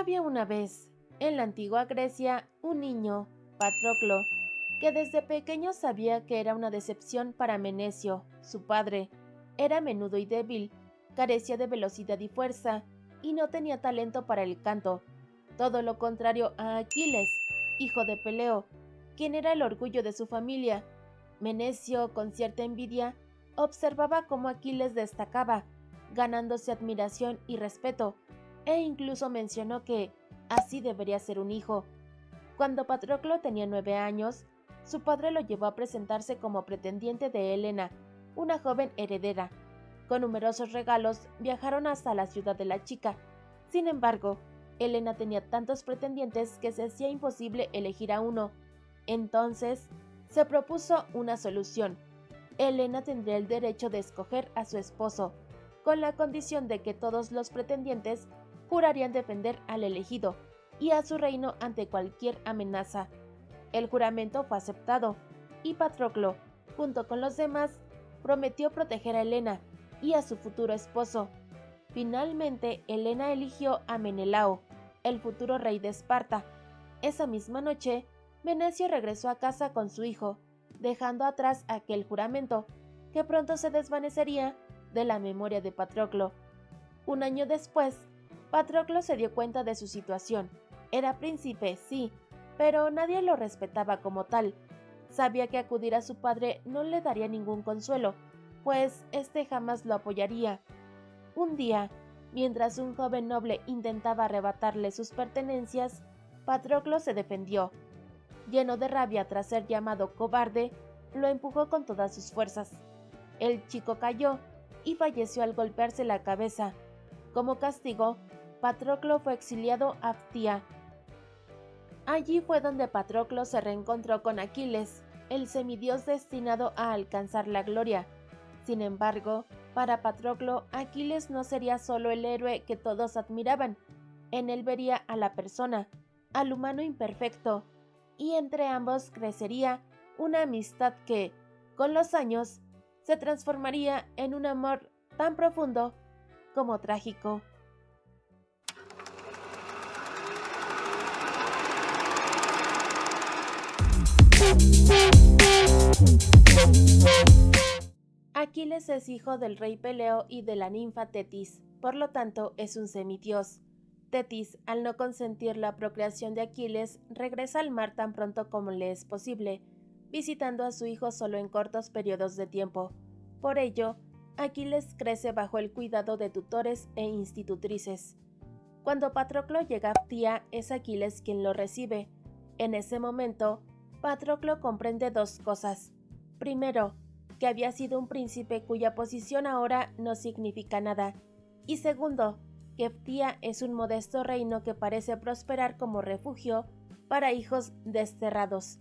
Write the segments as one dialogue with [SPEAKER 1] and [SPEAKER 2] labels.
[SPEAKER 1] Había una vez, en la antigua Grecia, un niño, Patroclo, que desde pequeño sabía que era una decepción para Menecio, su padre. Era menudo y débil, carecía de velocidad y fuerza, y no tenía talento para el canto. Todo lo contrario a Aquiles, hijo de Peleo, quien era el orgullo de su familia. Menecio, con cierta envidia, observaba cómo Aquiles destacaba, ganándose admiración y respeto, e incluso mencionó que así debería ser un hijo. Cuando Patroclo tenía 9 años, su padre lo llevó a presentarse como pretendiente de Helena, una joven heredera. Con numerosos regalos viajaron hasta la ciudad de la chica. Sin embargo, Helena tenía tantos pretendientes que se hacía imposible elegir a uno. Entonces, se propuso una solución. Helena tendría el derecho de escoger a su esposo, con la condición de que todos los pretendientes jurarían defender al elegido y a su reino ante cualquier amenaza. El juramento fue aceptado, y Patroclo, junto con los demás, prometió proteger a Helena y a su futuro esposo. Finalmente, Helena eligió a Menelao, el futuro rey de Esparta. Esa misma noche, Menecio regresó a casa con su hijo, dejando atrás aquel juramento, que pronto se desvanecería de la memoria de Patroclo. Un año después, Patroclo se dio cuenta de su situación. Era príncipe, sí, pero nadie lo respetaba como tal. Sabía que acudir a su padre no le daría ningún consuelo, pues éste jamás lo apoyaría. Un día, mientras un joven noble intentaba arrebatarle sus pertenencias, Patroclo se defendió. Lleno de rabia tras ser llamado cobarde, lo empujó con todas sus fuerzas. El chico cayó y falleció al golpearse la cabeza. Como castigo, Patroclo fue exiliado a Ptía. Allí fue donde Patroclo se reencontró con Aquiles, el semidios destinado a alcanzar la gloria. Sin embargo, para Patroclo, Aquiles no sería solo el héroe que todos admiraban. En él vería a la persona, al humano imperfecto, y entre ambos crecería una amistad que, con los años, se transformaría en un amor tan profundo como trágico. Aquiles es hijo del rey Peleo y de la ninfa Tetis, por lo tanto es un semidios. Tetis, al no consentir la procreación de Aquiles, regresa al mar tan pronto como le es posible, visitando a su hijo solo en cortos periodos de tiempo. Por ello, Aquiles crece bajo el cuidado de tutores e institutrices. Cuando Patroclo llega a Ptía, es Aquiles quien lo recibe. En ese momento, Patroclo comprende dos cosas. Primero, que había sido un príncipe cuya posición ahora no significa nada. Y segundo, que Ptía es un modesto reino que parece prosperar como refugio para hijos desterrados.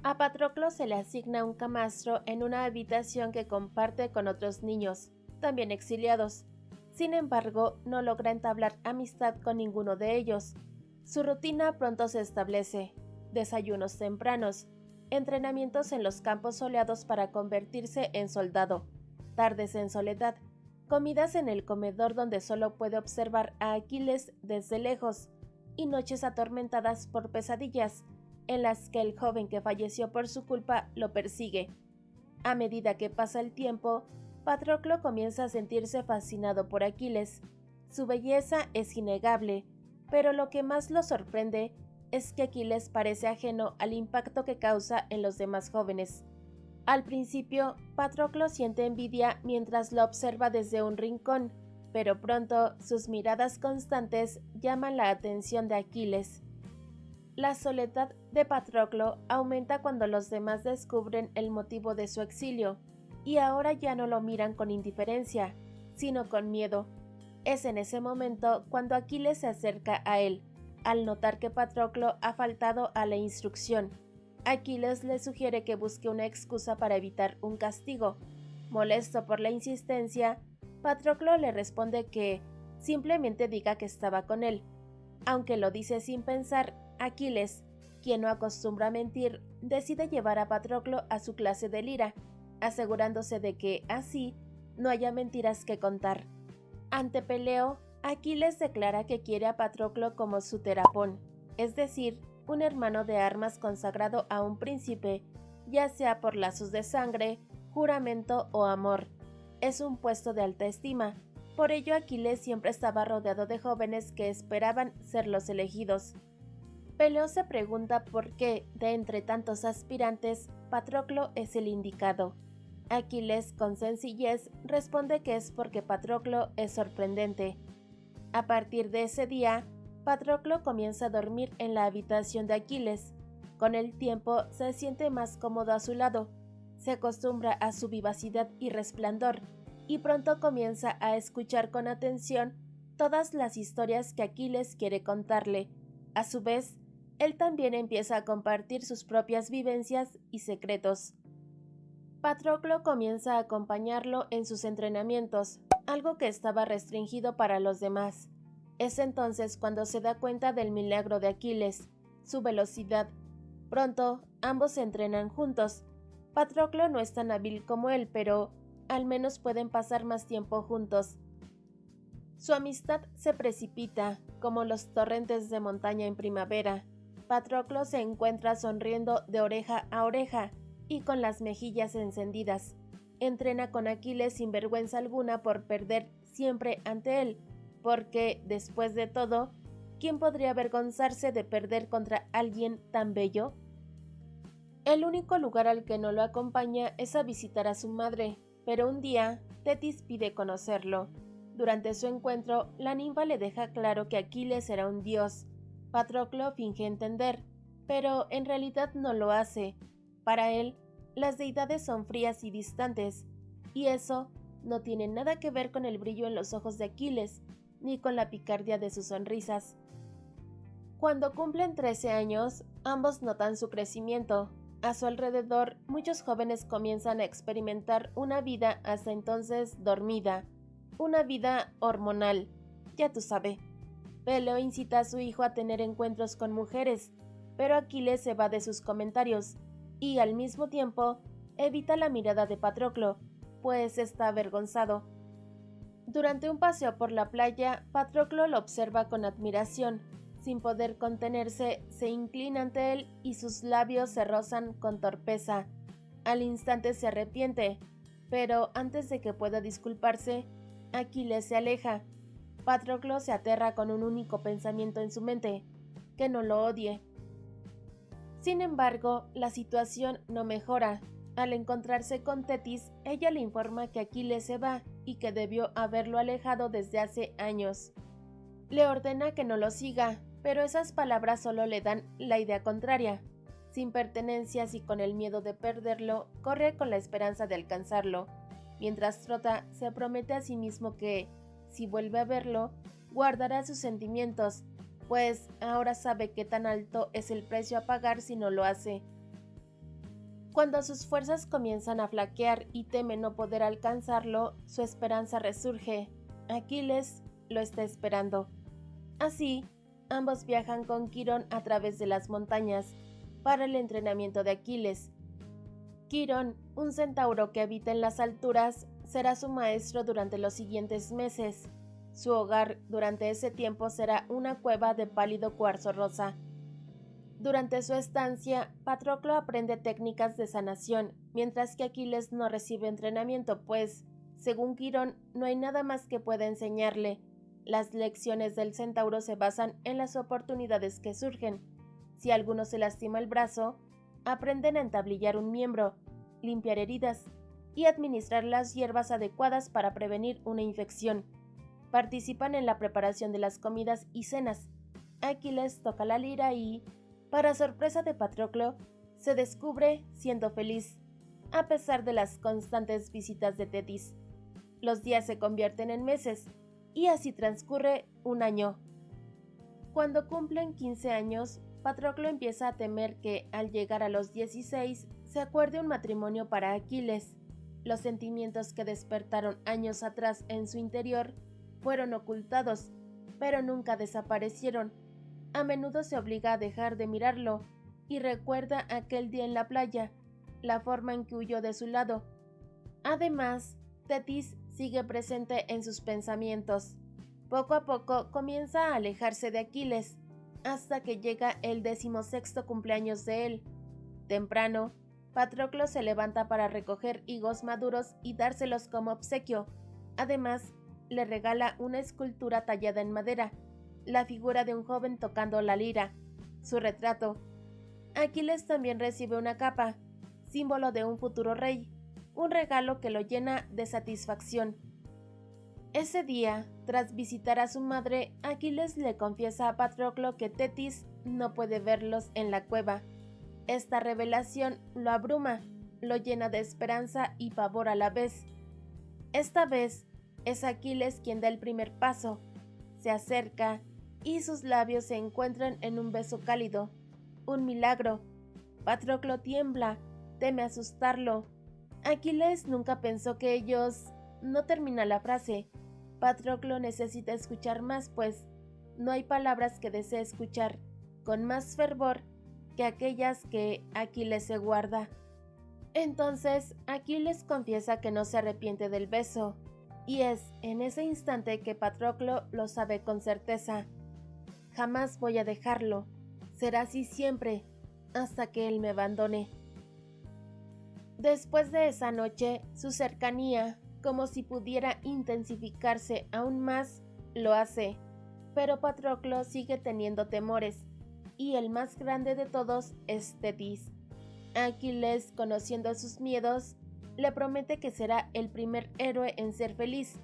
[SPEAKER 1] A Patroclo se le asigna un camastro en una habitación que comparte con otros niños, también exiliados. Sin embargo, no logra entablar amistad con ninguno de ellos. Su rutina pronto se establece: desayunos tempranos, entrenamientos en los campos soleados para convertirse en soldado, tardes en soledad, comidas en el comedor donde solo puede observar a Aquiles desde lejos, y noches atormentadas por pesadillas, en las que el joven que falleció por su culpa lo persigue. A medida que pasa el tiempo, Patroclo comienza a sentirse fascinado por Aquiles. Su belleza es innegable, pero lo que más lo sorprende es que Aquiles parece ajeno al impacto que causa en los demás jóvenes. Al principio, Patroclo siente envidia mientras lo observa desde un rincón, pero pronto sus miradas constantes llaman la atención de Aquiles. La soledad de Patroclo aumenta cuando los demás descubren el motivo de su exilio, y ahora ya no lo miran con indiferencia, sino con miedo. Es en ese momento cuando Aquiles se acerca a él, al notar que Patroclo ha faltado a la instrucción. Aquiles le sugiere que busque una excusa para evitar un castigo. Molesto por la insistencia, Patroclo le responde que simplemente diga que estaba con él. Aunque lo dice sin pensar, Aquiles, quien no acostumbra a mentir, decide llevar a Patroclo a su clase de lira, asegurándose de que, así, no haya mentiras que contar. Ante Peleo, Aquiles declara que quiere a Patroclo como su terapón, es decir, un hermano de armas consagrado a un príncipe, ya sea por lazos de sangre, juramento o amor. Es un puesto de alta estima, por ello Aquiles siempre estaba rodeado de jóvenes que esperaban ser los elegidos. Peleo se pregunta por qué, de entre tantos aspirantes, Patroclo es el indicado. Aquiles, con sencillez, responde que es porque Patroclo es sorprendente. A partir de ese día, Patroclo comienza a dormir en la habitación de Aquiles. Con el tiempo se siente más cómodo a su lado, se acostumbra a su vivacidad y resplandor, y pronto comienza a escuchar con atención todas las historias que Aquiles quiere contarle. A su vez, él también empieza a compartir sus propias vivencias y secretos. Patroclo comienza a acompañarlo en sus entrenamientos, algo que estaba restringido para los demás. Es entonces cuando se da cuenta del milagro de Aquiles, su velocidad. Pronto, ambos se entrenan juntos. Patroclo no es tan hábil como él, pero al menos pueden pasar más tiempo juntos. Su amistad se precipita, como los torrentes de montaña en primavera. Patroclo se encuentra sonriendo de oreja a oreja y con las mejillas encendidas. Entrena con Aquiles sin vergüenza alguna por perder siempre ante él, porque, después de todo, ¿quién podría avergonzarse de perder contra alguien tan bello? El único lugar al que no lo acompaña es a visitar a su madre, pero un día Tetis pide conocerlo. Durante su encuentro, la ninfa le deja claro que Aquiles era un dios. Patroclo finge entender, pero en realidad no lo hace. Para él, las deidades son frías y distantes, y eso no tiene nada que ver con el brillo en los ojos de Aquiles, ni con la picardía de sus sonrisas. Cuando cumplen 13 años, ambos notan su crecimiento. A su alrededor, muchos jóvenes comienzan a experimentar una vida hasta entonces dormida, una vida hormonal, ya tú sabes. Peleo incita a su hijo a tener encuentros con mujeres, pero Aquiles se va de sus comentarios y, al mismo tiempo, evita la mirada de Patroclo, pues está avergonzado. Durante un paseo por la playa, Patroclo lo observa con admiración. Sin poder contenerse, se inclina ante él y sus labios se rozan con torpeza. Al instante se arrepiente, pero antes de que pueda disculparse, Aquiles se aleja. Patroclo se aterra con un único pensamiento en su mente, que no lo odie. Sin embargo, la situación no mejora. Al encontrarse con Tetis, ella le informa que Aquiles se va y que debió haberlo alejado desde hace años. Le ordena que no lo siga, pero esas palabras solo le dan la idea contraria. Sin pertenencias y con el miedo de perderlo, corre con la esperanza de alcanzarlo. Mientras trota, se promete a sí mismo que, si vuelve a verlo, guardará sus sentimientos, pues ahora sabe qué tan alto es el precio a pagar si no lo hace. Cuando sus fuerzas comienzan a flaquear y teme no poder alcanzarlo, su esperanza resurge. Aquiles lo está esperando. Así, ambos viajan con Quirón a través de las montañas para el entrenamiento de Aquiles. Quirón, un centauro que habita en las alturas, será su maestro durante los siguientes meses. Su hogar durante ese tiempo será una cueva de pálido cuarzo rosa. Durante su estancia, Patroclo aprende técnicas de sanación, mientras que Aquiles no recibe entrenamiento, pues, según Quirón, no hay nada más que pueda enseñarle. Las lecciones del centauro se basan en las oportunidades que surgen. Si alguno se lastima el brazo, aprenden a entablillar un miembro, limpiar heridas y administrar las hierbas adecuadas para prevenir una infección. Participan en la preparación de las comidas y cenas. Aquiles toca la lira y, para sorpresa de Patroclo, se descubre siendo feliz, a pesar de las constantes visitas de Tetis. Los días se convierten en meses, y así transcurre un año. Cuando cumplen 15 años, Patroclo empieza a temer que, al llegar a los 16, se acuerde un matrimonio para Aquiles. Los sentimientos que despertaron años atrás en su interior fueron ocultados, pero nunca desaparecieron. A menudo se obliga a dejar de mirarlo y recuerda aquel día en la playa, la forma en que huyó de su lado. Además, Tetis sigue presente en sus pensamientos. Poco a poco comienza a alejarse de Aquiles, hasta que llega el 16º cumpleaños de él. Temprano, Patroclo se levanta para recoger higos maduros y dárselos como obsequio. Además, le regala una escultura tallada en madera, la figura de un joven tocando la lira, su retrato. Aquiles también recibe una capa, símbolo de un futuro rey, un regalo que lo llena de satisfacción. Ese día, tras visitar a su madre, Aquiles le confiesa a Patroclo que Tetis no puede verlos en la cueva. Esta revelación lo abruma, lo llena de esperanza y pavor a la vez. Esta vez, es Aquiles quien da el primer paso. Se acerca y sus labios se encuentran en un beso cálido. Un milagro. Patroclo tiembla, teme asustarlo. Aquiles nunca pensó que ellos... No termina la frase. Patroclo necesita escuchar más, pues no hay palabras que desee escuchar con más fervor que aquellas que Aquiles se guarda. Entonces, Aquiles confiesa que no se arrepiente del beso, y es en ese instante que Patroclo lo sabe con certeza. Jamás voy a dejarlo, será así siempre, hasta que él me abandone. Después de esa noche, su cercanía, como si pudiera intensificarse aún más, lo hace, pero Patroclo sigue teniendo temores, y el más grande de todos es Tetis. Aquiles, conociendo sus miedos, le promete que será el primer héroe en ser feliz,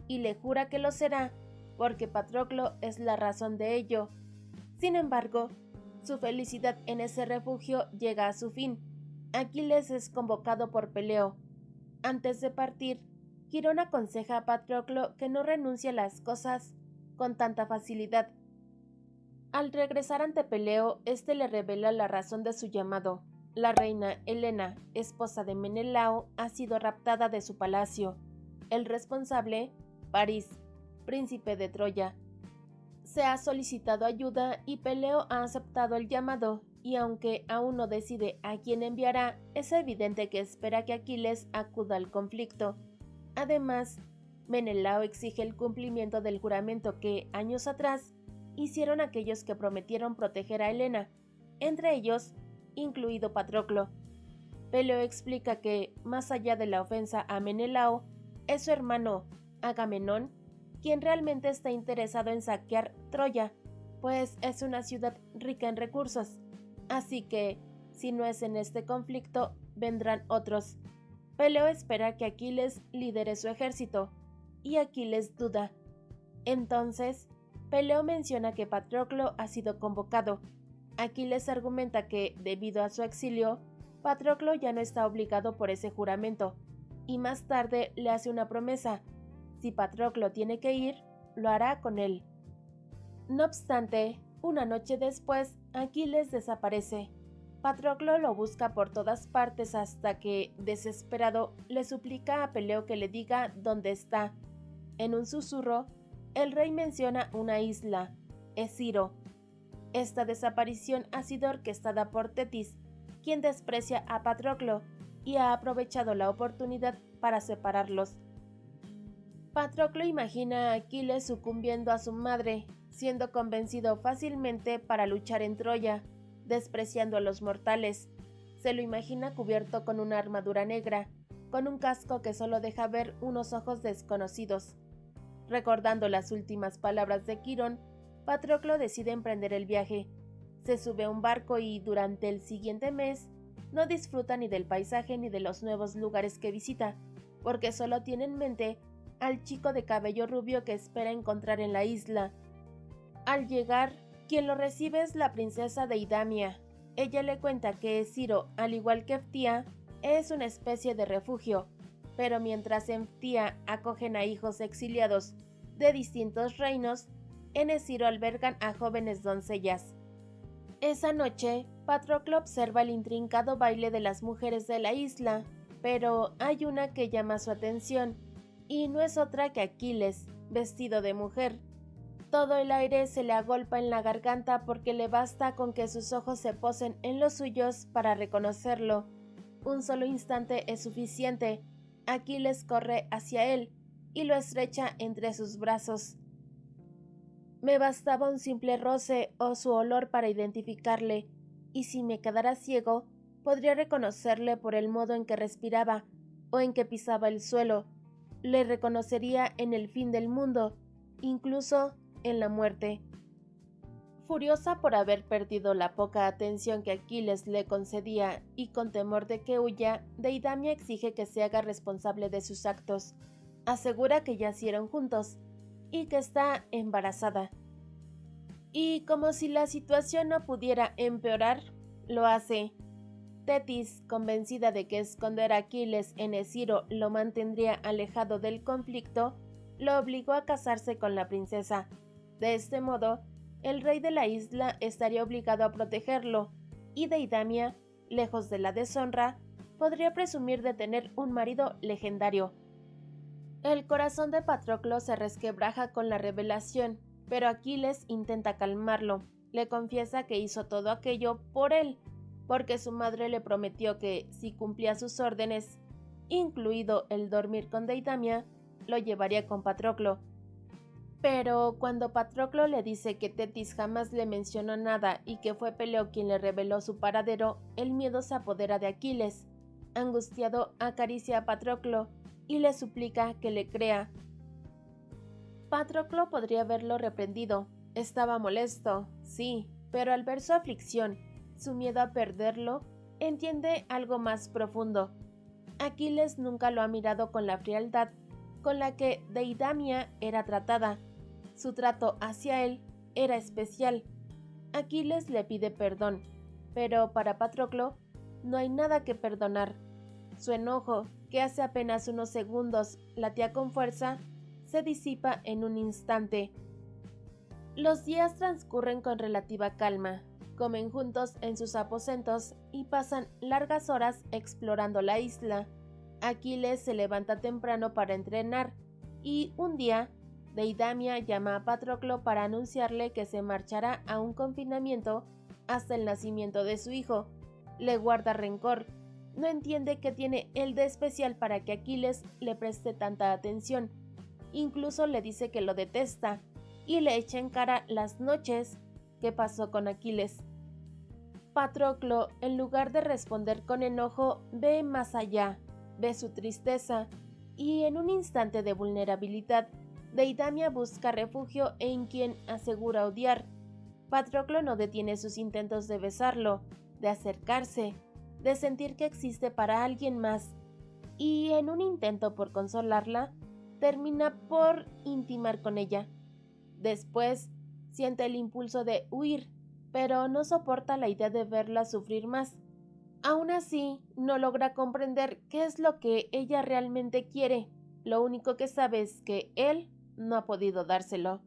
[SPEAKER 1] y le jura que lo será, porque Patroclo es la razón de ello. Sin embargo, su felicidad en ese refugio llega a su fin. Aquiles es convocado por Peleo. Antes de partir, Quirón aconseja a Patroclo que no renuncie a las cosas con tanta facilidad. Al regresar ante Peleo, este le revela la razón de su llamado. La reina Helena, esposa de Menelao, ha sido raptada de su palacio. El responsable, París, príncipe de Troya. Se ha solicitado ayuda y Peleo ha aceptado el llamado, y aunque aún no decide a quién enviará, es evidente que espera que Aquiles acuda al conflicto. Además, Menelao exige el cumplimiento del juramento que, años atrás, hicieron aquellos que prometieron proteger a Helena, entre ellos, incluido Patroclo. Peleo explica que, más allá de la ofensa a Menelao, es su hermano, Agamenón, quien realmente está interesado en saquear Troya, pues es una ciudad rica en recursos. Así que, si no es en este conflicto, vendrán otros. Peleo espera que Aquiles lidere su ejército, y Aquiles duda. Entonces, Peleo menciona que Patroclo ha sido convocado. Aquiles argumenta que, debido a su exilio, Patroclo ya no está obligado por ese juramento, y más tarde le hace una promesa. Si Patroclo tiene que ir, lo hará con él. No obstante, una noche después, Aquiles desaparece. Patroclo lo busca por todas partes hasta que, desesperado, le suplica a Peleo que le diga dónde está. En un susurro, el rey menciona una isla, Esciro. Esta desaparición ha sido orquestada por Tetis, quien desprecia a Patroclo y ha aprovechado la oportunidad para separarlos. Patroclo imagina a Aquiles sucumbiendo a su madre, siendo convencido fácilmente para luchar en Troya, despreciando a los mortales. Se lo imagina cubierto con una armadura negra, con un casco que solo deja ver unos ojos desconocidos. Recordando las últimas palabras de Quirón, Patroclo decide emprender el viaje. Se sube a un barco y, durante el siguiente mes, no disfruta ni del paisaje ni de los nuevos lugares que visita, porque solo tiene en mente al chico de cabello rubio que espera encontrar en la isla. Al llegar, quien lo recibe es la princesa de Idamia. Ella le cuenta que Esciro, al igual que Ftía, es una especie de refugio, pero mientras en Ftía acogen a hijos exiliados de distintos reinos, en Esciro albergan a jóvenes doncellas. Esa noche, Patroclo observa el intrincado baile de las mujeres de la isla, pero hay una que llama su atención, y no es otra que Aquiles, vestido de mujer. Todo el aire se le agolpa en la garganta porque le basta con que sus ojos se posen en los suyos para reconocerlo. Un solo instante es suficiente. Aquiles corre hacia él y lo estrecha entre sus brazos. Me bastaba un simple roce o su olor para identificarle, y si me quedara ciego, podría reconocerle por el modo en que respiraba o en que pisaba el suelo. Le reconocería en el fin del mundo, incluso en la muerte. Furiosa por haber perdido la poca atención que Aquiles le concedía y con temor de que huya, Deidamia exige que se haga responsable de sus actos. Asegura que yacieron juntos y que está embarazada. Y como si la situación no pudiera empeorar, lo hace. Tetis, convencida de que esconder a Aquiles en Esciro lo mantendría alejado del conflicto, lo obligó a casarse con la princesa. De este modo, el rey de la isla estaría obligado a protegerlo, y Deidamia, lejos de la deshonra, podría presumir de tener un marido legendario. El corazón de Patroclo se resquebraja con la revelación, pero Aquiles intenta calmarlo. Le confiesa que hizo todo aquello por él, porque su madre le prometió que, si cumplía sus órdenes, incluido el dormir con Deidamia, lo llevaría con Patroclo. Pero cuando Patroclo le dice que Tetis jamás le mencionó nada y que fue Peleo quien le reveló su paradero, el miedo se apodera de Aquiles. Angustiado, acaricia a Patroclo y le suplica que le crea. Patroclo podría haberlo reprendido. Estaba molesto, sí, pero al ver su aflicción, su miedo a perderlo, entiende algo más profundo. Aquiles nunca lo ha mirado con la frialdad con la que Deidamia era tratada. Su trato hacia él era especial. Aquiles le pide perdón, pero para Patroclo no hay nada que perdonar. Su enojo, que hace apenas unos segundos latía con fuerza, se disipa en un instante. Los días transcurren con relativa calma, comen juntos en sus aposentos y pasan largas horas explorando la isla. Aquiles se levanta temprano para entrenar y un día Deidamia llama a Patroclo para anunciarle que se marchará a un confinamiento hasta el nacimiento de su hijo. Le guarda rencor. No entiende qué tiene él de especial para que Aquiles le preste tanta atención. Incluso le dice que lo detesta y le echa en cara las noches que pasó con Aquiles. Patroclo, en lugar de responder con enojo, ve más allá, ve su tristeza, y en un instante de vulnerabilidad, Deidamia busca refugio en quien asegura odiar. Patroclo no detiene sus intentos de besarlo, de acercarse, de sentir que existe para alguien más, y en un intento por consolarla, termina por intimar con ella. Después, siente el impulso de huir, pero no soporta la idea de verla sufrir más. Aún así, no logra comprender qué es lo que ella realmente quiere. Lo único que sabe es que él no ha podido dárselo.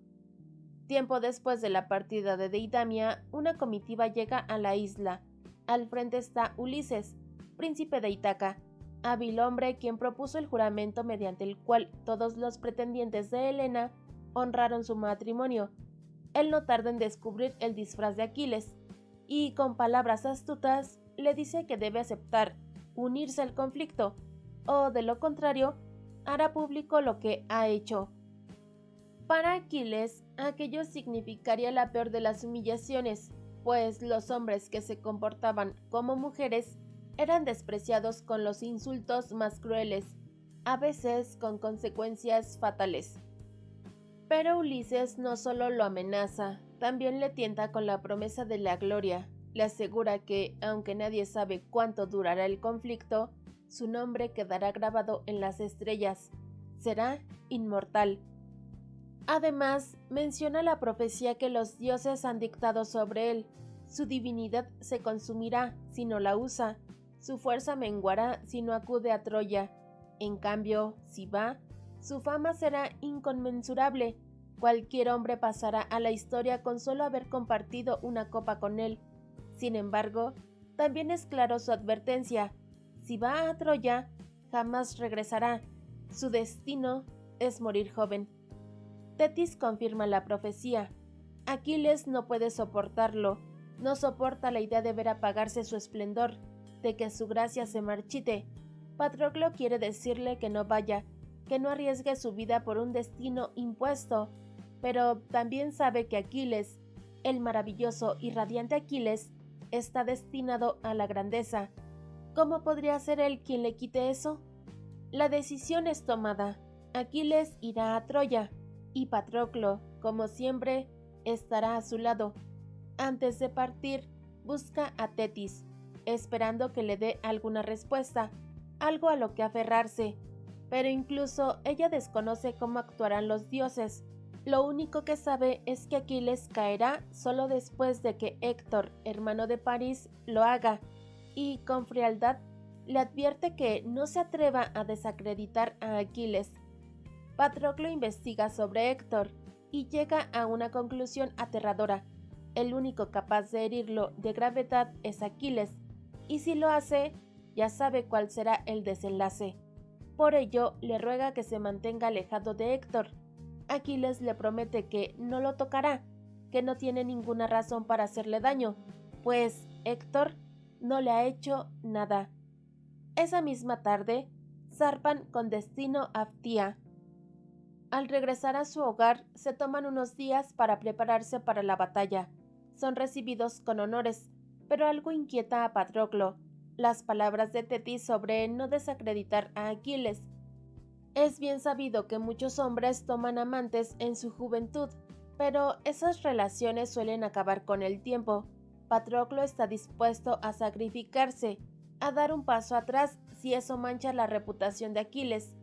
[SPEAKER 1] Tiempo después de la partida de Deidamia, una comitiva llega a la isla. Al frente está Ulises, príncipe de Ítaca, hábil hombre quien propuso el juramento mediante el cual todos los pretendientes de Helena honraron su matrimonio. Él no tarda en descubrir el disfraz de Aquiles, y con palabras astutas le dice que debe aceptar unirse al conflicto, o de lo contrario, hará público lo que ha hecho. Para Aquiles, aquello significaría la peor de las humillaciones, pues los hombres que se comportaban como mujeres eran despreciados con los insultos más crueles, a veces con consecuencias fatales. Pero Ulises no solo lo amenaza, también le tienta con la promesa de la gloria. Le asegura que, aunque nadie sabe cuánto durará el conflicto, su nombre quedará grabado en las estrellas. Será inmortal. Además, menciona la profecía que los dioses han dictado sobre él. Su divinidad se consumirá si no la usa, su fuerza menguará si no acude a Troya. En cambio, si va, su fama será inconmensurable. Cualquier hombre pasará a la historia con solo haber compartido una copa con él. Sin embargo, también es claro su advertencia. Si va a Troya, jamás regresará. Su destino es morir joven. Tetis confirma la profecía. Aquiles no puede soportarlo. No soporta la idea de ver apagarse su esplendor, de que su gracia se marchite. Patroclo quiere decirle que no vaya, que no arriesgue su vida por un destino impuesto, pero también sabe que Aquiles, el maravilloso y radiante Aquiles, está destinado a la grandeza. ¿Cómo podría ser él quien le quite eso? La decisión es tomada. Aquiles irá a Troya, y Patroclo, como siempre, estará a su lado. Antes de partir, busca a Tetis, esperando que le dé alguna respuesta, algo a lo que aferrarse, pero incluso ella desconoce cómo actuarán los dioses. Lo único que sabe es que Aquiles caerá solo después de que Héctor, hermano de París, lo haga, y con frialdad le advierte que no se atreva a desacreditar a Aquiles. Patroclo investiga sobre Héctor y llega a una conclusión aterradora. El único capaz de herirlo de gravedad es Aquiles, y si lo hace, ya sabe cuál será el desenlace. Por ello, le ruega que se mantenga alejado de Héctor. Aquiles le promete que no lo tocará, que no tiene ninguna razón para hacerle daño, pues Héctor no le ha hecho nada. Esa misma tarde, zarpan con destino a Ptía. Al regresar a su hogar, se toman unos días para prepararse para la batalla. Son recibidos con honores, pero algo inquieta a Patroclo, las palabras de Tetis sobre no desacreditar a Aquiles. Es bien sabido que muchos hombres toman amantes en su juventud, pero esas relaciones suelen acabar con el tiempo. Patroclo está dispuesto a sacrificarse, a dar un paso atrás si eso mancha la reputación de Aquiles.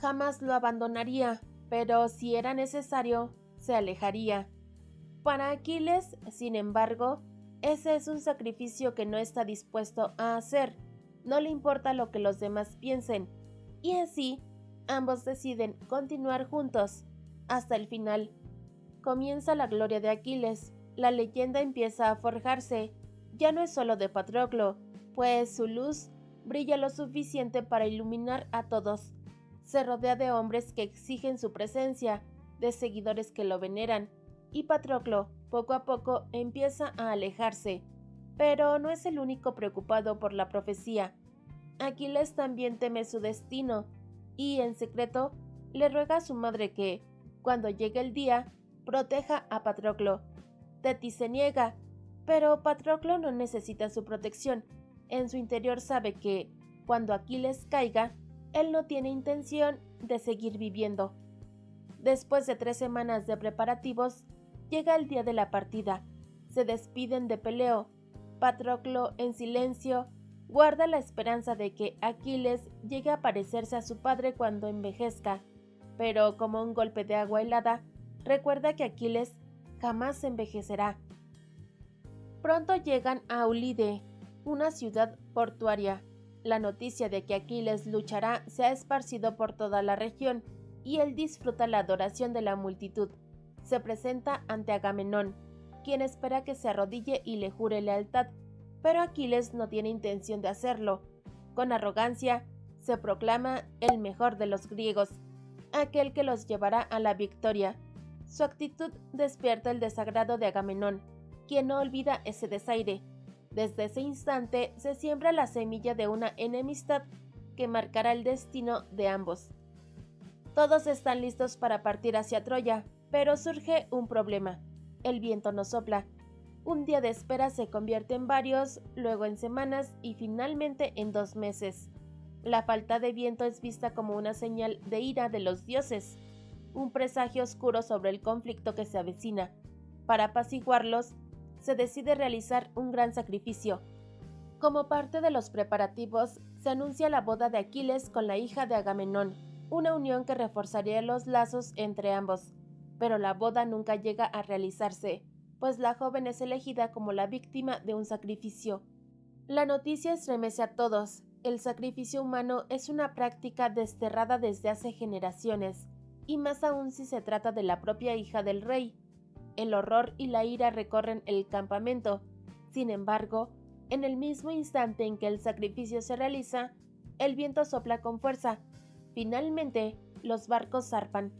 [SPEAKER 1] Jamás lo abandonaría, pero si era necesario, se alejaría. Para Aquiles, sin embargo, ese es un sacrificio que no está dispuesto a hacer. No le importa lo que los demás piensen, y así, ambos deciden continuar juntos hasta el final. Comienza la gloria de Aquiles. La leyenda empieza a forjarse. Ya no es solo de Patroclo, pues su luz brilla lo suficiente para iluminar a todos. Se rodea de hombres que exigen su presencia, de seguidores que lo veneran, y Patroclo, poco a poco, empieza a alejarse. Pero no es el único preocupado por la profecía. Aquiles también teme su destino, y en secreto le ruega a su madre que, cuando llegue el día, proteja a Patroclo. Tetis se niega, pero Patroclo no necesita su protección. En su interior sabe que, cuando Aquiles caiga, él no tiene intención de seguir viviendo. Después de 3 semanas de preparativos, llega el día de la partida. Se despiden de Peleo. Patroclo, en silencio, guarda la esperanza de que Aquiles llegue a parecerse a su padre cuando envejezca, pero como un golpe de agua helada, recuerda que Aquiles jamás envejecerá. Pronto llegan a Aulide, una ciudad portuaria. La noticia de que Aquiles luchará se ha esparcido por toda la región, y él disfruta la adoración de la multitud. Se presenta ante Agamenón, quien espera que se arrodille y le jure lealtad, pero Aquiles no tiene intención de hacerlo. Con arrogancia, se proclama el mejor de los griegos, aquel que los llevará a la victoria. Su actitud despierta el desagrado de Agamenón, quien no olvida ese desaire. Desde ese instante se siembra la semilla de una enemistad que marcará el destino de ambos. Todos están listos para partir hacia Troya, pero surge un problema. El viento no sopla. Un día de espera se convierte en varios, luego en semanas y finalmente en 2 meses. La falta de viento es vista como una señal de ira de los dioses, un presagio oscuro sobre el conflicto que se avecina. Para apaciguarlos, se decide realizar un gran sacrificio. Como parte de los preparativos, se anuncia la boda de Aquiles con la hija de Agamenón, una unión que reforzaría los lazos entre ambos. Pero la boda nunca llega a realizarse, pues la joven es elegida como la víctima de un sacrificio. La noticia estremece a todos. El sacrificio humano es una práctica desterrada desde hace generaciones, y más aún si se trata de la propia hija del rey. El horror y la ira recorren el campamento. Sin embargo, en el mismo instante en que el sacrificio se realiza, el viento sopla con fuerza. Finalmente, los barcos zarpan.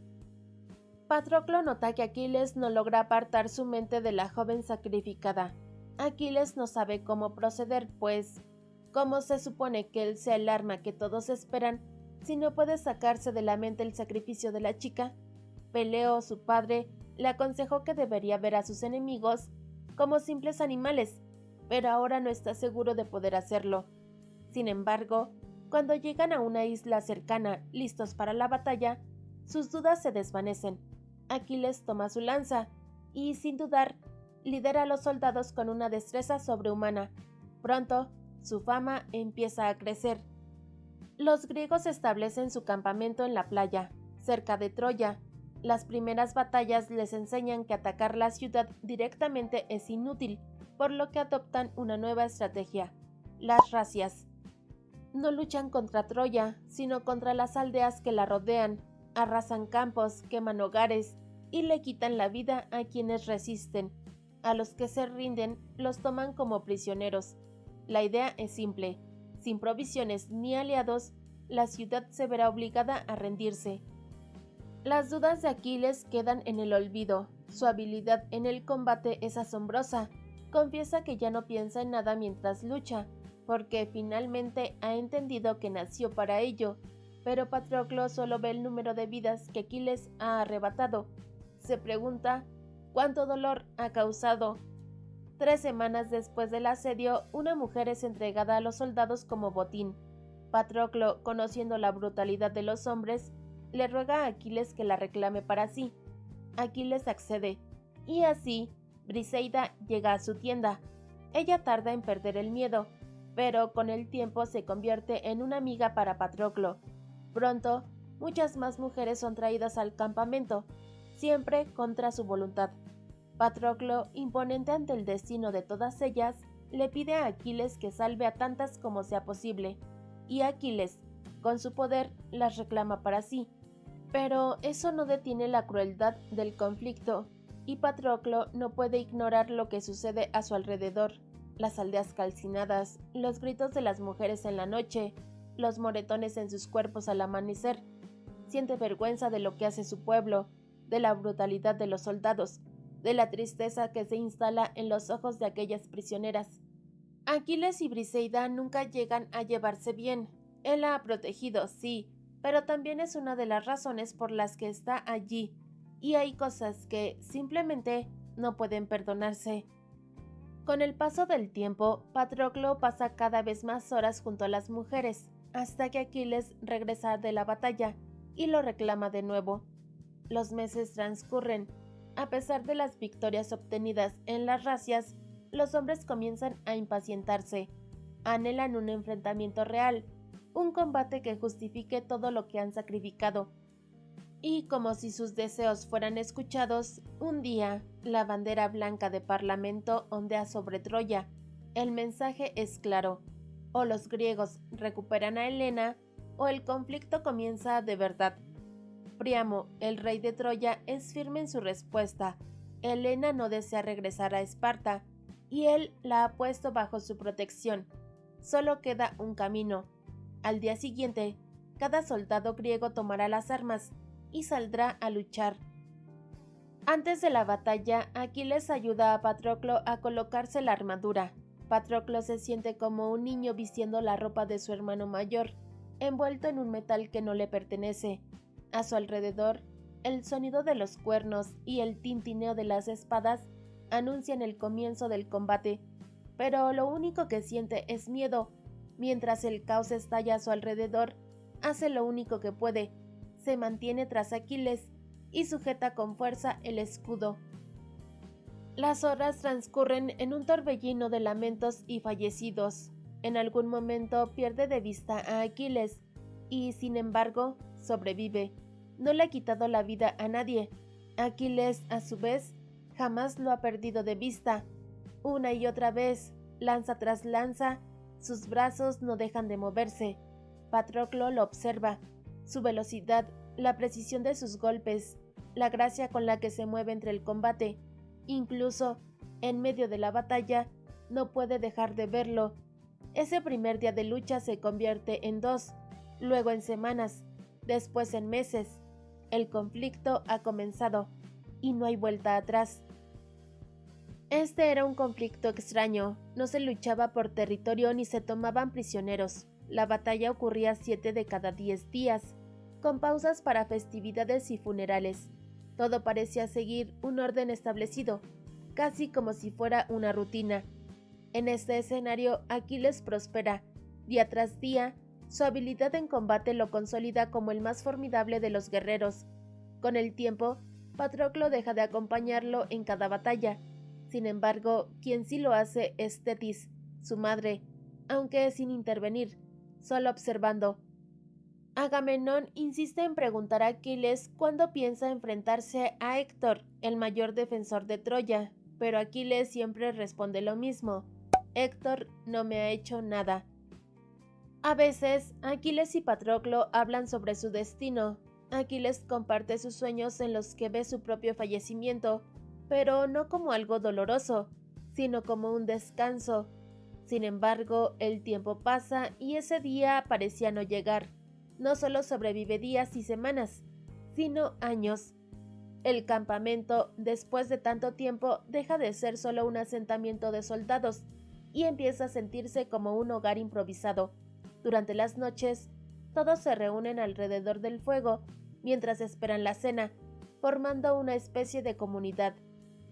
[SPEAKER 1] Patroclo nota que Aquiles no logra apartar su mente de la joven sacrificada. Aquiles no sabe cómo proceder, pues, ¿cómo se supone que él sea el arma que todos esperan si no puede sacarse de la mente el sacrificio de la chica? Peleo, su padre, le aconsejó que debería ver a sus enemigos como simples animales, pero ahora no está seguro de poder hacerlo. Sin embargo, cuando llegan a una isla cercana, listos para la batalla, sus dudas se desvanecen. Aquiles toma su lanza y, sin dudar, lidera a los soldados con una destreza sobrehumana. Pronto, su fama empieza a crecer. Los griegos establecen su campamento en la playa, cerca de Troya. Las primeras batallas les enseñan que atacar la ciudad directamente es inútil, por lo que adoptan una nueva estrategia: las razias. No luchan contra Troya, sino contra las aldeas que la rodean, arrasan campos, queman hogares y le quitan la vida a quienes resisten. A los que se rinden los toman como prisioneros. La idea es simple: sin provisiones ni aliados, la ciudad se verá obligada a rendirse. Las dudas de Aquiles quedan en el olvido. Su habilidad en el combate es asombrosa. Confiesa que ya no piensa en nada mientras lucha, porque finalmente ha entendido que nació para ello. Pero Patroclo solo ve el número de vidas que Aquiles ha arrebatado. Se pregunta cuánto dolor ha causado. 3 semanas después del asedio, una mujer es entregada a los soldados como botín. Patroclo, conociendo la brutalidad de los hombres, le ruega a Aquiles que la reclame para sí. Aquiles accede, y así Briseida llega a su tienda. Ella tarda en perder el miedo, pero con el tiempo se convierte en una amiga para Patroclo. Pronto, muchas más mujeres son traídas al campamento, siempre contra su voluntad. Patroclo, imponente ante el destino de todas ellas, le pide a Aquiles que salve a tantas como sea posible, y Aquiles, con su poder, las reclama para sí. Pero eso no detiene la crueldad del conflicto, y Patroclo no puede ignorar lo que sucede a su alrededor: las aldeas calcinadas, los gritos de las mujeres en la noche, los moretones en sus cuerpos al amanecer. Siente vergüenza de lo que hace su pueblo, de la brutalidad de los soldados, de la tristeza que se instala en los ojos de aquellas prisioneras. Aquiles y Briseida nunca llegan a llevarse bien. Él la ha protegido, sí, pero también es una de las razones por las que está allí, y hay cosas que simplemente no pueden perdonarse. Con el paso del tiempo, Patroclo pasa cada vez más horas junto a las mujeres, hasta que Aquiles regresa de la batalla y lo reclama de nuevo. Los meses transcurren. A pesar de las victorias obtenidas en las razias, los hombres comienzan a impacientarse. Anhelan un enfrentamiento real, un combate que justifique todo lo que han sacrificado. Y como si sus deseos fueran escuchados, un día, la bandera blanca de Parlamento ondea sobre Troya. El mensaje es claro: o los griegos recuperan a Helena, o el conflicto comienza de verdad. Príamo, el rey de Troya, es firme en su respuesta. Helena no desea regresar a Esparta, y él la ha puesto bajo su protección. Solo queda un camino. Al día siguiente, cada soldado griego tomará las armas y saldrá a luchar. Antes de la batalla, Aquiles ayuda a Patroclo a colocarse la armadura. Patroclo se siente como un niño vistiendo la ropa de su hermano mayor, envuelto en un metal que no le pertenece. A su alrededor, el sonido de los cuernos y el tintineo de las espadas anuncian el comienzo del combate, pero lo único que siente es miedo. Mientras el caos estalla a su alrededor, hace lo único que puede: se mantiene tras Aquiles y sujeta con fuerza el escudo. Las horas transcurren en un torbellino de lamentos y fallecidos. En algún momento pierde de vista a Aquiles y, sin embargo, sobrevive. No le ha quitado la vida a nadie. Aquiles, a su vez, jamás lo ha perdido de vista. Una y otra vez, lanza tras lanza, sus brazos no dejan de moverse. Patroclo lo observa. Su velocidad, la precisión de sus golpes, la gracia con la que se mueve entre el combate. Incluso, en medio de la batalla, no puede dejar de verlo. Ese primer día de lucha se convierte en 2, luego en semanas, después en meses. El conflicto ha comenzado, y no hay vuelta atrás. Este era un conflicto extraño. No se luchaba por territorio ni se tomaban prisioneros. La batalla ocurría 7 de cada 10 días, con pausas para festividades y funerales. Todo parecía seguir un orden establecido, casi como si fuera una rutina. En este escenario, Aquiles prospera. Día tras día, su habilidad en combate lo consolida como el más formidable de los guerreros. Con el tiempo, Patroclo deja de acompañarlo en cada batalla. Sin embargo, quien sí lo hace es Tetis, su madre, aunque sin intervenir, solo observando. Agamenón insiste en preguntar a Aquiles cuándo piensa enfrentarse a Héctor, el mayor defensor de Troya, pero Aquiles siempre responde lo mismo: Héctor no me ha hecho nada. A veces, Aquiles y Patroclo hablan sobre su destino. Aquiles comparte sus sueños en los que ve su propio fallecimiento, pero no como algo doloroso, sino como un descanso. Sin embargo, el tiempo pasa y ese día parecía no llegar. No solo sobrevive días y semanas, sino años. El campamento, después de tanto tiempo, deja de ser solo un asentamiento de soldados y empieza a sentirse como un hogar improvisado. Durante las noches, todos se reúnen alrededor del fuego mientras esperan la cena, formando una especie de comunidad.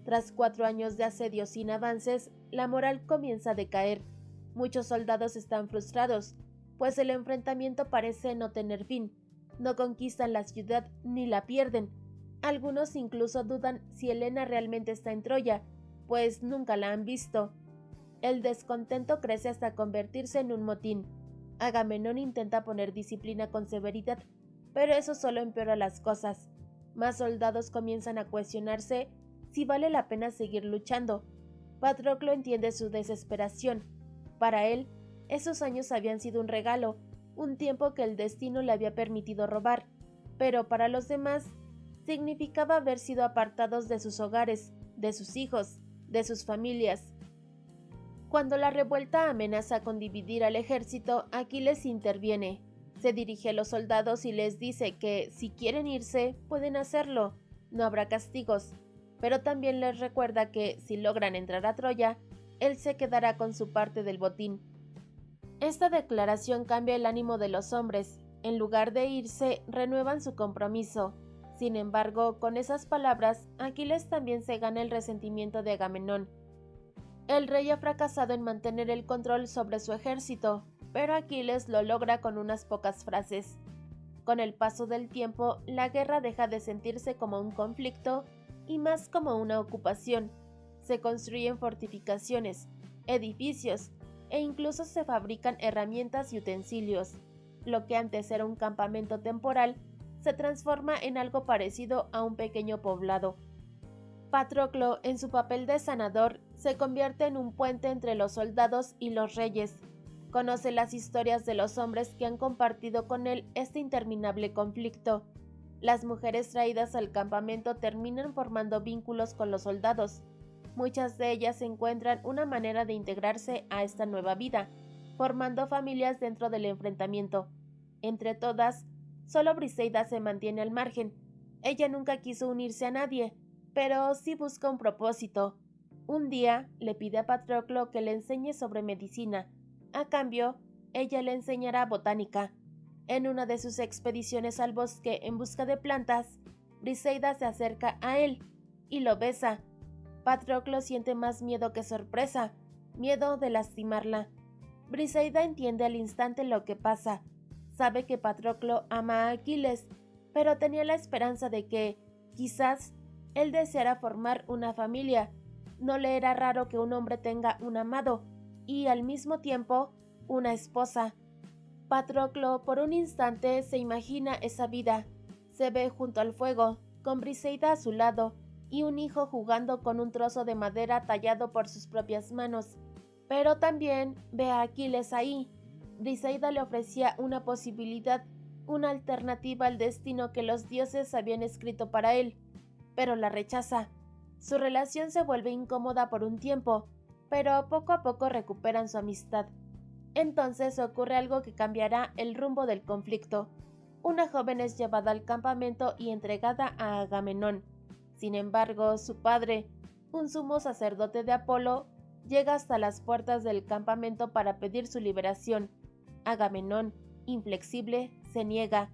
[SPEAKER 1] Tras 4 años de asedio sin avances, la moral comienza a decaer. Muchos soldados están frustrados, pues el enfrentamiento parece no tener fin. No conquistan la ciudad ni la pierden. Algunos incluso dudan si Helena realmente está en Troya, pues nunca la han visto. El descontento crece hasta convertirse en un motín. Agamenón intenta poner disciplina con severidad, pero eso solo empeora las cosas. Más soldados comienzan a cuestionarse si vale la pena seguir luchando. Patroclo entiende su desesperación. Para él, esos años habían sido un regalo, un tiempo que el destino le había permitido robar, pero para los demás significaba haber sido apartados de sus hogares, de sus hijos, de sus familias. Cuando la revuelta amenaza con dividir al ejército, Aquiles interviene. Se dirige a los soldados y les dice que, si quieren irse, pueden hacerlo, no habrá castigos, pero también les recuerda que, si logran entrar a Troya, él se quedará con su parte del botín. Esta declaración cambia el ánimo de los hombres. En lugar de irse, renuevan su compromiso. Sin embargo, con esas palabras, Aquiles también se gana el resentimiento de Agamenón. El rey ha fracasado en mantener el control sobre su ejército, pero Aquiles lo logra con unas pocas frases. Con el paso del tiempo, la guerra deja de sentirse como un conflicto y más como una ocupación. Se construyen fortificaciones, edificios e incluso se fabrican herramientas y utensilios. Lo que antes era un campamento temporal se transforma en algo parecido a un pequeño poblado. Patroclo, en su papel de sanador, se convierte en un puente entre los soldados y los reyes. Conoce las historias de los hombres que han compartido con él este interminable conflicto. Las mujeres traídas al campamento terminan formando vínculos con los soldados. Muchas de ellas encuentran una manera de integrarse a esta nueva vida, formando familias dentro del enfrentamiento. Entre todas, solo Briseida se mantiene al margen. Ella nunca quiso unirse a nadie, pero sí busca un propósito. Un día le pide a Patroclo que le enseñe sobre medicina. A cambio, ella le enseñará botánica. En una de sus expediciones al bosque en busca de plantas, Briseida se acerca a él y lo besa. Patroclo siente más miedo que sorpresa, miedo de lastimarla. Briseida entiende al instante lo que pasa. Sabe que Patroclo ama a Aquiles, pero tenía la esperanza de que, quizás, él deseara formar una familia. No le era raro que un hombre tenga un amado y, al mismo tiempo, una esposa. Patroclo por un instante se imagina esa vida. Se ve junto al fuego, con Briseida a su lado, y un hijo jugando con un trozo de madera tallado por sus propias manos. Pero también ve a Aquiles ahí. Briseida le ofrecía una posibilidad, una alternativa al destino que los dioses habían escrito para él, pero la rechaza. Su relación se vuelve incómoda por un tiempo, pero poco a poco recuperan su amistad. Entonces ocurre algo que cambiará el rumbo del conflicto. Una joven es llevada al campamento y entregada a Agamenón. Sin embargo, su padre, un sumo sacerdote de Apolo, llega hasta las puertas del campamento para pedir su liberación. Agamenón, inflexible, se niega.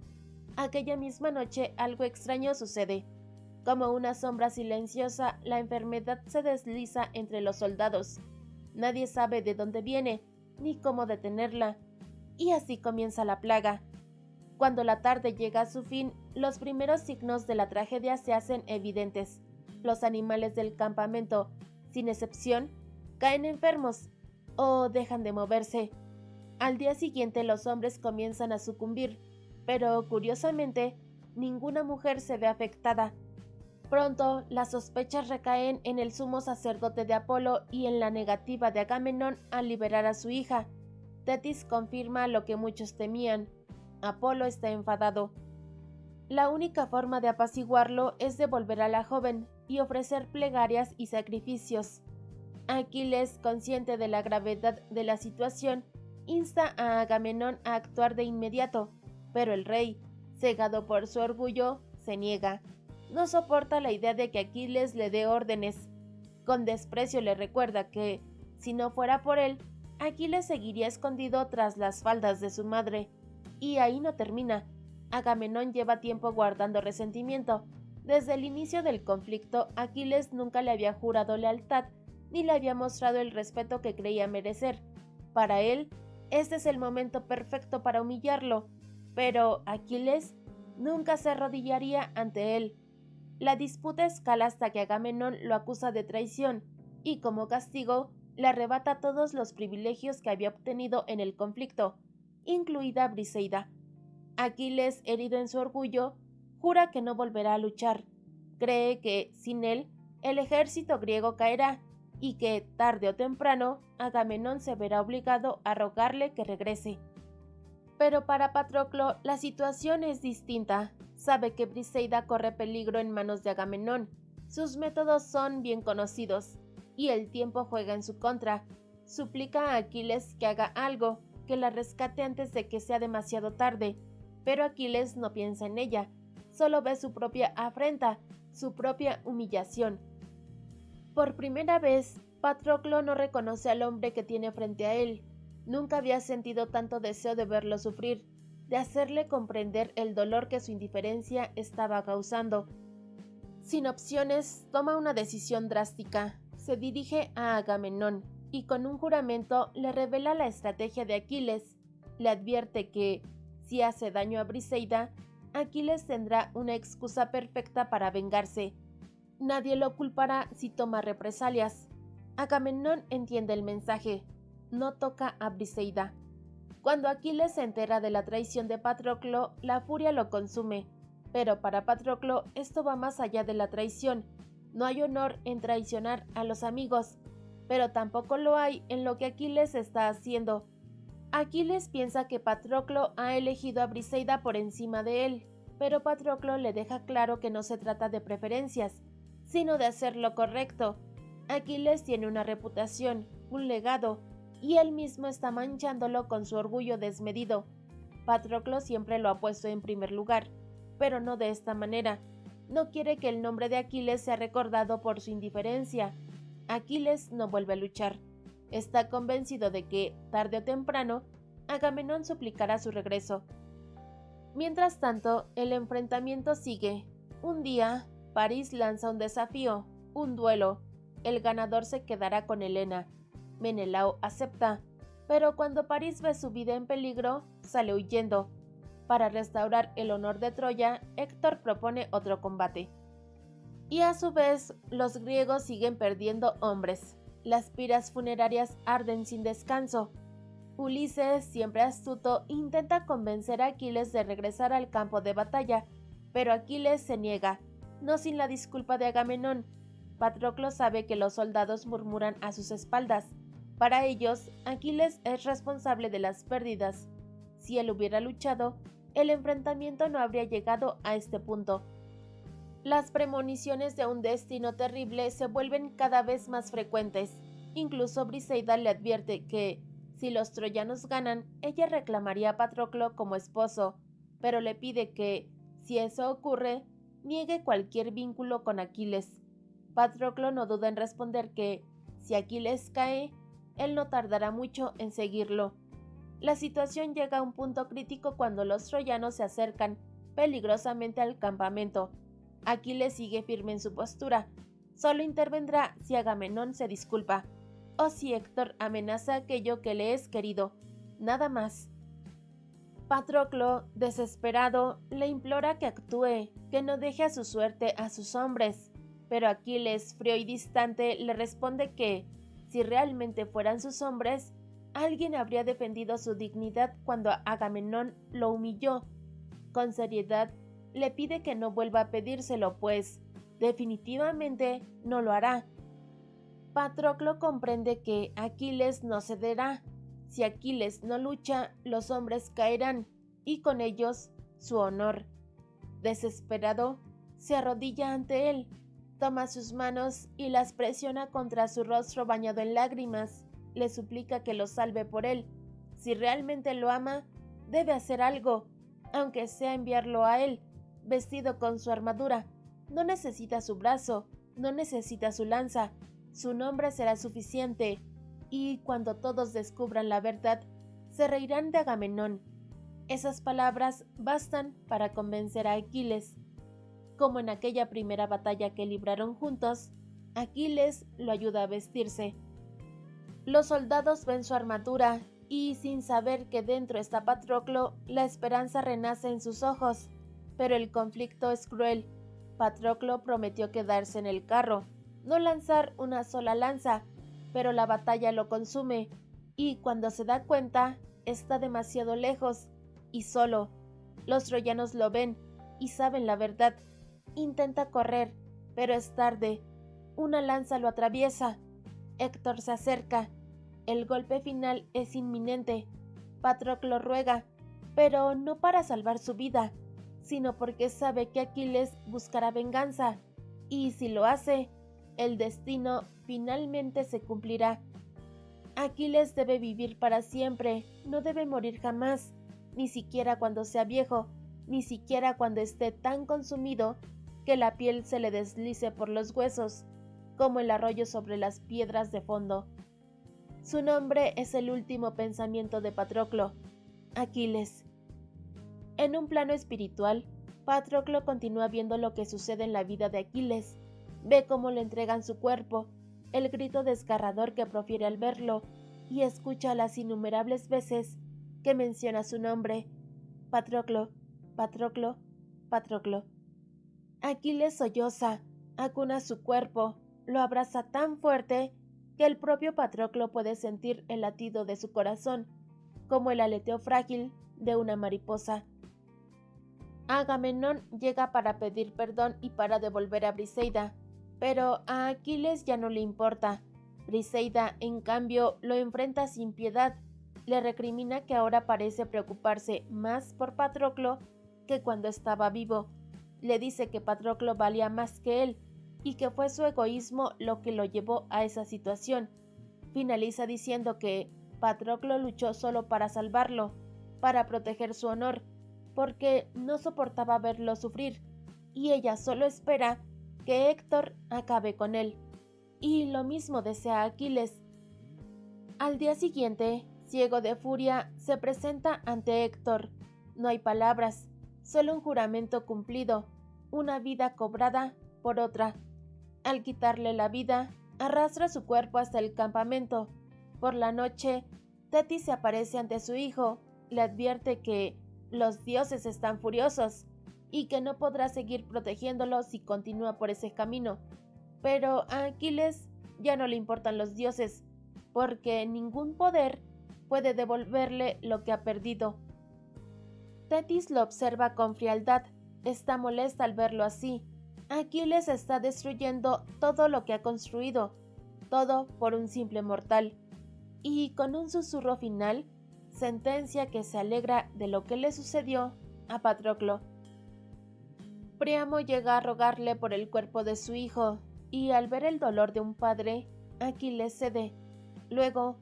[SPEAKER 1] Aquella misma noche algo extraño sucede. Como una sombra silenciosa, la enfermedad se desliza entre los soldados. Nadie sabe de dónde viene, ni cómo detenerla. Y así comienza la plaga. Cuando la tarde llega a su fin, los primeros signos de la tragedia se hacen evidentes. Los animales del campamento, sin excepción, caen enfermos o dejan de moverse. Al día siguiente los hombres comienzan a sucumbir, pero curiosamente, ninguna mujer se ve afectada. Pronto, las sospechas recaen en el sumo sacerdote de Apolo y en la negativa de Agamenón a liberar a su hija. Tetis confirma lo que muchos temían. Apolo está enfadado. La única forma de apaciguarlo es devolver a la joven y ofrecer plegarias y sacrificios. Aquiles, consciente de la gravedad de la situación, insta a Agamenón a actuar de inmediato, pero el rey, cegado por su orgullo, se niega. No soporta la idea de que Aquiles le dé órdenes. Con desprecio le recuerda que, si no fuera por él, Aquiles seguiría escondido tras las faldas de su madre. Y ahí no termina. Agamenón lleva tiempo guardando resentimiento. Desde el inicio del conflicto, Aquiles nunca le había jurado lealtad ni le había mostrado el respeto que creía merecer. Para él, este es el momento perfecto para humillarlo, pero Aquiles nunca se arrodillaría ante él. La disputa escala hasta que Agamenón lo acusa de traición y, como castigo, le arrebata todos los privilegios que había obtenido en el conflicto, incluida Briseida. Aquiles, herido en su orgullo, jura que no volverá a luchar. Cree que, sin él, el ejército griego caerá y que, tarde o temprano, Agamenón se verá obligado a rogarle que regrese. Pero para Patroclo la situación es distinta. Sabe que Briseida corre peligro en manos de Agamenón. Sus métodos son bien conocidos, y el tiempo juega en su contra. Suplica a Aquiles que haga algo, que la rescate antes de que sea demasiado tarde, pero Aquiles no piensa en ella, solo ve su propia afrenta, su propia humillación. Por primera vez, Patroclo no reconoce al hombre que tiene frente a él. Nunca había sentido tanto deseo de verlo sufrir, de hacerle comprender el dolor que su indiferencia estaba causando. Sin opciones, toma una decisión drástica. Se dirige a Agamenón y con un juramento le revela la estrategia de Aquiles. Le advierte que, si hace daño a Briseida, Aquiles tendrá una excusa perfecta para vengarse. Nadie lo culpará si toma represalias. Agamenón entiende el mensaje. No toca a Briseida. Cuando Aquiles se entera de la traición de Patroclo, la furia lo consume. Pero para Patroclo esto va más allá de la traición. No hay honor en traicionar a los amigos, pero tampoco lo hay en lo que Aquiles está haciendo. Aquiles piensa que Patroclo ha elegido a Briseida por encima de él, pero Patroclo le deja claro que no se trata de preferencias, sino de hacer lo correcto. Aquiles tiene una reputación, un legado, y él mismo está manchándolo con su orgullo desmedido. Patroclo siempre lo ha puesto en primer lugar, pero no de esta manera. No quiere que el nombre de Aquiles sea recordado por su indiferencia. Aquiles no vuelve a luchar. Está convencido de que, tarde o temprano, Agamenón suplicará su regreso. Mientras tanto, el enfrentamiento sigue. Un día, París lanza un desafío, un duelo. El ganador se quedará con Helena. Menelao acepta, pero cuando París ve su vida en peligro, sale huyendo. Para restaurar el honor de Troya, Héctor propone otro combate. Y a su vez, los griegos siguen perdiendo hombres. Las piras funerarias arden sin descanso. Ulises, siempre astuto, intenta convencer a Aquiles de regresar al campo de batalla, pero Aquiles se niega, no sin la disculpa de Agamenón. Patroclo sabe que los soldados murmuran a sus espaldas. Para ellos, Aquiles es responsable de las pérdidas. Si él hubiera luchado, el enfrentamiento no habría llegado a este punto. Las premoniciones de un destino terrible se vuelven cada vez más frecuentes. Incluso Briseida le advierte que, si los troyanos ganan, ella reclamaría a Patroclo como esposo, pero le pide que, si eso ocurre, niegue cualquier vínculo con Aquiles. Patroclo no duda en responder que, si Aquiles cae, él no tardará mucho en seguirlo. La situación llega a un punto crítico cuando los troyanos se acercan peligrosamente al campamento. Aquiles sigue firme en su postura. Solo intervendrá si Agamenón se disculpa, o si Héctor amenaza aquello que le es querido. Nada más. Patroclo, desesperado, le implora que actúe, que no deje a su suerte a sus hombres. Pero Aquiles, frío y distante, le responde que, si realmente fueran sus hombres, alguien habría defendido su dignidad cuando Agamenón lo humilló. Con seriedad, le pide que no vuelva a pedírselo, pues definitivamente no lo hará. Patroclo comprende que Aquiles no cederá. Si Aquiles no lucha, los hombres caerán, y con ellos su honor. Desesperado, se arrodilla ante él, toma sus manos y las presiona contra su rostro bañado en lágrimas. Le suplica que lo salve por él. Si realmente lo ama, debe hacer algo, aunque sea enviarlo a él, vestido con su armadura. No necesita su brazo, no necesita su lanza, su nombre será suficiente, y cuando todos descubran la verdad, se reirán de Agamenón. Esas palabras bastan para convencer a Aquiles. Como en aquella primera batalla que libraron juntos, Aquiles lo ayuda a vestirse. Los soldados ven su armadura y, sin saber que dentro está Patroclo, la esperanza renace en sus ojos. Pero el conflicto es cruel. Patroclo prometió quedarse en el carro, no lanzar una sola lanza, pero la batalla lo consume, y cuando se da cuenta, está demasiado lejos y solo. Los troyanos lo ven y saben la verdad. Intenta correr, pero es tarde. Una lanza lo atraviesa. Héctor se acerca. El golpe final es inminente. Patroclo ruega, pero no para salvar su vida, sino porque sabe que Aquiles buscará venganza, y si lo hace, el destino finalmente se cumplirá. Aquiles debe vivir para siempre, no debe morir jamás, ni siquiera cuando sea viejo, ni siquiera cuando esté tan consumido que la piel se le deslice por los huesos, como el arroyo sobre las piedras de fondo. Su nombre es el último pensamiento de Patroclo, Aquiles. En un plano espiritual, Patroclo continúa viendo lo que sucede en la vida de Aquiles. Ve cómo le entregan su cuerpo, el grito desgarrador que profiere al verlo, y escucha las innumerables veces que menciona su nombre: Patroclo, Patroclo, Patroclo. Aquiles solloza, acuna su cuerpo, lo abraza tan fuerte que el propio Patroclo puede sentir el latido de su corazón, como el aleteo frágil de una mariposa. Agamenón llega para pedir perdón y para devolver a Briseida, pero a Aquiles ya no le importa. Briseida, en cambio, lo enfrenta sin piedad. Le recrimina que ahora parece preocuparse más por Patroclo que cuando estaba vivo. Le dice que Patroclo valía más que él y que fue su egoísmo lo que lo llevó a esa situación. Finaliza diciendo que Patroclo luchó solo para salvarlo, para proteger su honor, porque no soportaba verlo sufrir, y ella solo espera que Héctor acabe con él. Y lo mismo desea Aquiles. Al día siguiente, ciego de furia, se presenta ante Héctor. No hay palabras, solo un juramento cumplido, una vida cobrada por otra. Al quitarle la vida, arrastra su cuerpo hasta el campamento. Por la noche, Tetis se aparece ante su hijo, le advierte que los dioses están furiosos y que no podrá seguir protegiéndolo si continúa por ese camino. Pero a Aquiles ya no le importan los dioses, porque ningún poder puede devolverle lo que ha perdido. Tetis lo observa con frialdad, está molesta al verlo así. Aquiles está destruyendo todo lo que ha construido, todo por un simple mortal, y con un susurro final, sentencia que se alegra de lo que le sucedió a Patroclo. Príamo llega a rogarle por el cuerpo de su hijo, y al ver el dolor de un padre, Aquiles cede. Luego,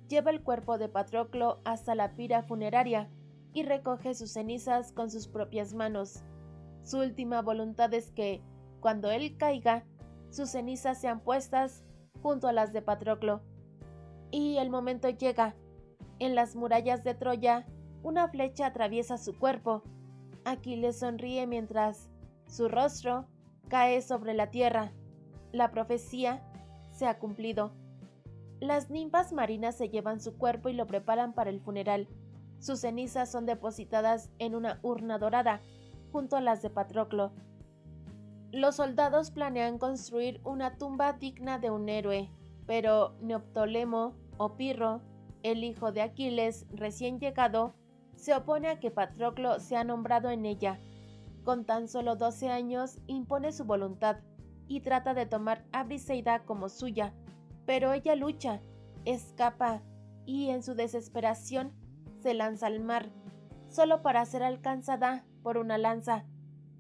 [SPEAKER 1] lleva el cuerpo de Patroclo hasta la pira funeraria y recoge sus cenizas con sus propias manos. Su última voluntad es que, cuando él caiga, sus cenizas sean puestas junto a las de Patroclo. Y el momento llega. En las murallas de Troya, una flecha atraviesa su cuerpo. Aquiles sonríe mientras su rostro cae sobre la tierra. La profecía se ha cumplido. Las ninfas marinas se llevan su cuerpo y lo preparan para el funeral. Sus cenizas son depositadas en una urna dorada, junto a las de Patroclo. Los soldados planean construir una tumba digna de un héroe, pero Neoptólemo o Pirro, el hijo de Aquiles recién llegado, se opone a que Patroclo sea nombrado en ella. Con tan solo 12 años impone su voluntad y trata de tomar a Briseida como suya, pero ella lucha, escapa y en su desesperación se lanza al mar, solo para ser alcanzada por una lanza.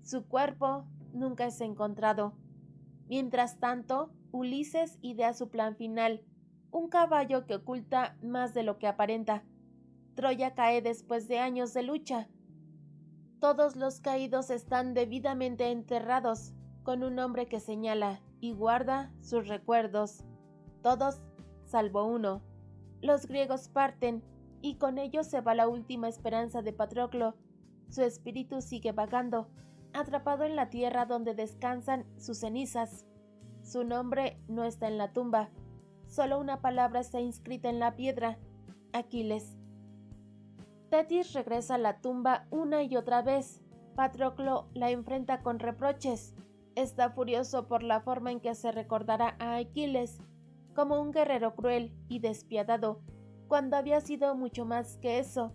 [SPEAKER 1] Su cuerpo nunca es encontrado. Mientras tanto, Ulises idea su plan final, un caballo que oculta más de lo que aparenta. Troya cae después de años de lucha. Todos los caídos están debidamente enterrados, con un hombre que señala y guarda sus recuerdos. Todos, salvo uno. Los griegos parten, y con ellos se va la última esperanza de Patroclo. Su espíritu sigue vagando, atrapado en la tierra donde descansan sus cenizas. Su nombre no está en la tumba, solo una palabra está inscrita en la piedra: Aquiles. Tetis regresa a la tumba una y otra vez. Patroclo la enfrenta con reproches. Está furioso por la forma en que se recordará a Aquiles, como un guerrero cruel y despiadado, cuando había sido mucho más que eso.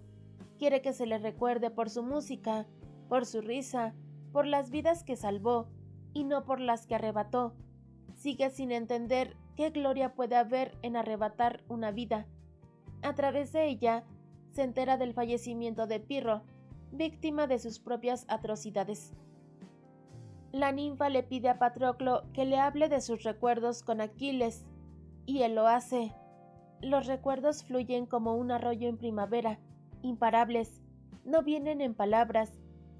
[SPEAKER 1] Quiere que se le recuerde por su música, por su risa, por las vidas que salvó, y no por las que arrebató. Sigue sin entender qué gloria puede haber en arrebatar una vida. A través de ella, se entera del fallecimiento de Pirro, víctima de sus propias atrocidades. La ninfa le pide a Patroclo que le hable de sus recuerdos con Aquiles, y él lo hace. Los recuerdos fluyen como un arroyo en primavera, imparables. No vienen en palabras,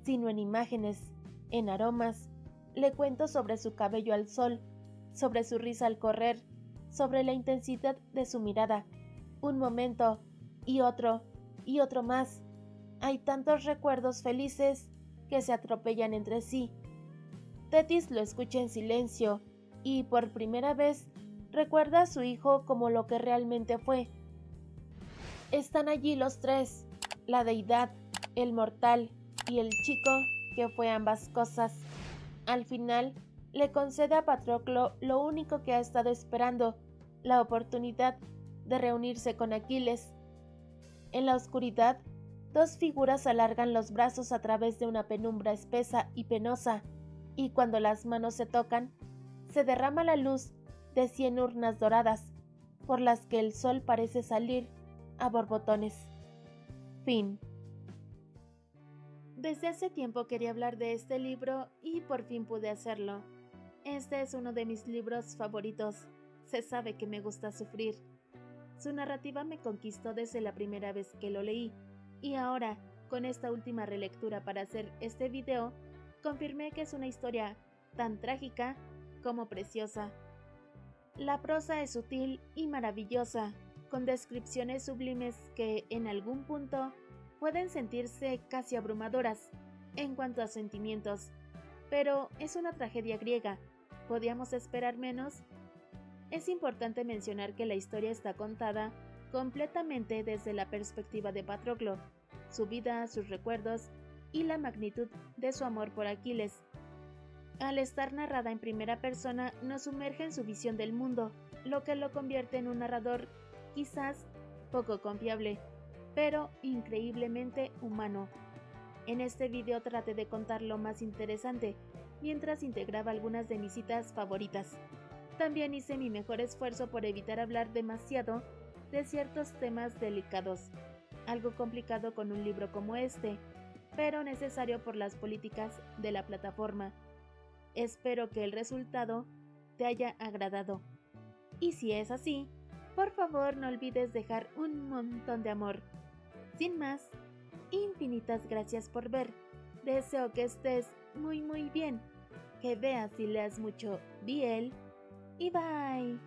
[SPEAKER 1] sino en imágenes, en aromas. Le cuento sobre su cabello al sol, sobre su risa al correr, sobre la intensidad de su mirada. Un momento, y otro más. Hay tantos recuerdos felices que se atropellan entre sí. Tetis lo escucha en silencio, y por primera vez recuerda a su hijo como lo que realmente fue. Están allí los tres, la deidad, el mortal y el chico que fue ambas cosas. Al final, le concede a Patroclo lo único que ha estado esperando, la oportunidad de reunirse con Aquiles. En la oscuridad, dos figuras alargan los brazos a través de una penumbra espesa y penosa, y cuando las manos se tocan, se derrama la luz de 100 urnas doradas, por las que el sol parece salir a borbotones. Fin. Desde hace tiempo quería hablar de este libro y por fin pude hacerlo. Este es uno de mis libros favoritos. Se sabe que me gusta sufrir. Su narrativa me conquistó desde la primera vez que lo leí, y ahora, con esta última relectura para hacer este video, confirmé que es una historia tan trágica como preciosa. La prosa es sutil y maravillosa, con descripciones sublimes que, en algún punto, pueden sentirse casi abrumadoras en cuanto a sentimientos. Pero es una tragedia griega. ¿Podíamos esperar menos? Es importante mencionar que la historia está contada completamente desde la perspectiva de Patroclo, su vida, sus recuerdos y la magnitud de su amor por Aquiles. Al estar narrada en primera persona, nos sumerge en su visión del mundo, lo que lo convierte en un narrador quizás poco confiable, pero increíblemente humano. En este video traté de contar lo más interesante, mientras integraba algunas de mis citas favoritas. También hice mi mejor esfuerzo por evitar hablar demasiado de ciertos temas delicados, algo complicado con un libro como este, pero necesario por las políticas de la plataforma. Espero que el resultado te haya agradado. Y si es así, por favor no olvides dejar un montón de amor. Sin más, infinitas gracias por ver. Deseo que estés muy bien, que veas y leas mucho BL y bye.